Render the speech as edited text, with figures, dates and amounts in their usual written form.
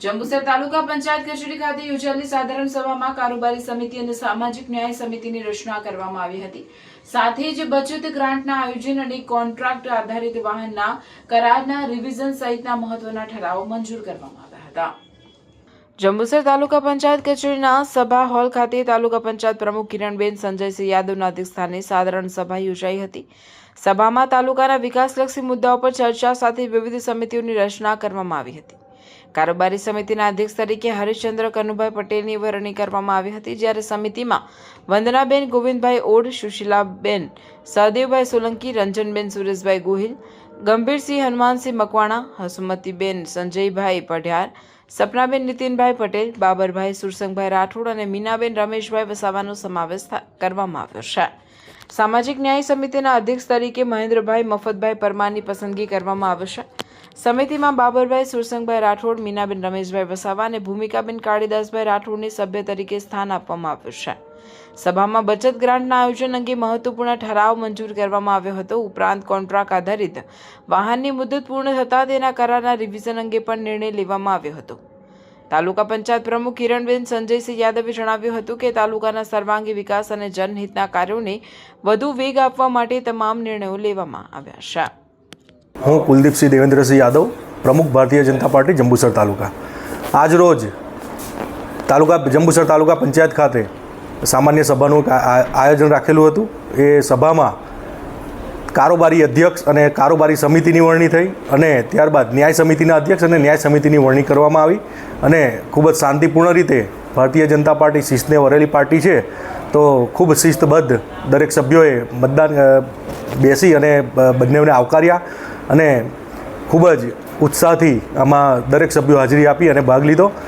જંબુસર તાલુકા પંચાયત કચેરી ખાતે યોજાયેલી સાધારણ સભામાં કારોબારી સમિતિ અને સામાજિક ન્યાય સમિતિની રચના કરવામાં આવી હતી। સાથે જ બચત ગ્રાન્ટના આયોજન અને કોન્ટ્રાક્ટ આધારિત વાહનના કરારના રિવિઝન સહિતના મહત્વના ઠરાવો મંજૂર કરવામાં આવ્યા હતા। જંબુસર તાલુકા પંચાયત કચેરીના સભા હોલ ખાતે તાલુકા પંચાયત પ્રમુખ કિરણબેન સંજયસિંહ યાદવના અધ્યક્ષસ્થાને સાધારણ સભા યોજાઈ હતી। સભામાં તાલુકાના વિકાસલક્ષી મુદ્દાઓ પર ચર્ચા સાથે વિવિધ સમિતિઓની રચના કરવામાં આવી હતી। કારોબારી સમિતિના અધ્યક્ષ તરીકે હરીશચંદ્ર કનુભાઈ પટેલની વરણી કરવામાં આવી હતી, જ્યારે સમિતિમાં વંદનાબેન ગોવિંદભાઈ ઓડ, સુશીલાબેન સહદેવભાઈ સોલંકી, રંજનબેન સુરેશભાઈ ગોહિલ, ગંભીરસિંહ હનુમાનસિંહ મકવાણા, હસુમતીબેન સંજયભાઈ પઢિયાર, સપનાબેન નીતિનભાઈ પટેલ, બાબરભાઈ સુરસંગભાઈ રાઠોડ અને મીનાબેન રમેશભાઈ વસાવાનો સમાવેશ કરવામાં આવ્યો છે। સામાજિક ન્યાય સમિતિના અધ્યક્ષ તરીકે મહેન્દ્રભાઈ મફતભાઈ પરમારની પસંદગી કરવામાં આવશે। સમિતિમાં બાબરભાઈ સુરસંગભાઈ રાઠોડ, મીનાબેન રમેશભાઈ વસાવા અને ભૂમિકાબેન કાળીદાસભાઈ રાઠોડને સભ્ય તરીકે સ્થાન આપવામાં આવ્યું છે। સભામાં બચત ગ્રાન્ટના આયોજન અંગે મહત્વપૂર્ણ ઠરાવ મંજૂર કરવામાં આવ્યો હતો। ઉપરાંત કોન્ટ્રાક્ટ આધારિત વાહનની મુદત પૂર્ણ થતાં તેના કરારના રિવિઝન અંગે પણ નિર્ણય લેવામાં આવ્યો હતો। તાલુકા પંચાયત પ્રમુખ કિરણબેન સંજયસિંહ યાદવે જણાવ્યું હતું કે તાલુકાના સર્વાંગી વિકાસ અને જનહિતના કાર્યોને વધુ વેગ આપવા માટે તમામ નિર્ણયો લેવામાં આવ્યા છે। હું કુલદીપસિંહ દેવેન્દ્રસિંહ યાદવ, પ્રમુખ ભારતીય જનતા પાર્ટી જંબુસર તાલુકા। આજ રોજ જંબુસર તાલુકા પંચાયત ખાતે સામાન્ય સભાનું આયોજન રાખેલું હતું। એ સભામાં કારોબારી અધ્યક્ષ અને કારોબારી સમિતિની વરણી થઈ અને ત્યારબાદ ન્યાય સમિતિના અધ્યક્ષ અને ન્યાય સમિતિની વરણી કરવામાં આવી અને ખૂબ જ શાંતિપૂર્ણ રીતે ભારતીય જનતા પાર્ટી શિસ્તને વરેલી પાર્ટી છે, તો ખૂબ શિસ્તબદ્ધ દરેક સભ્યોએ મતદાન બેસી અને બંનેઓને આવકાર્યા અને ખૂબ જ ઉત્સાહથી આમાં દરેક સભ્યો હાજરી આપી અને ભાગ લીધો।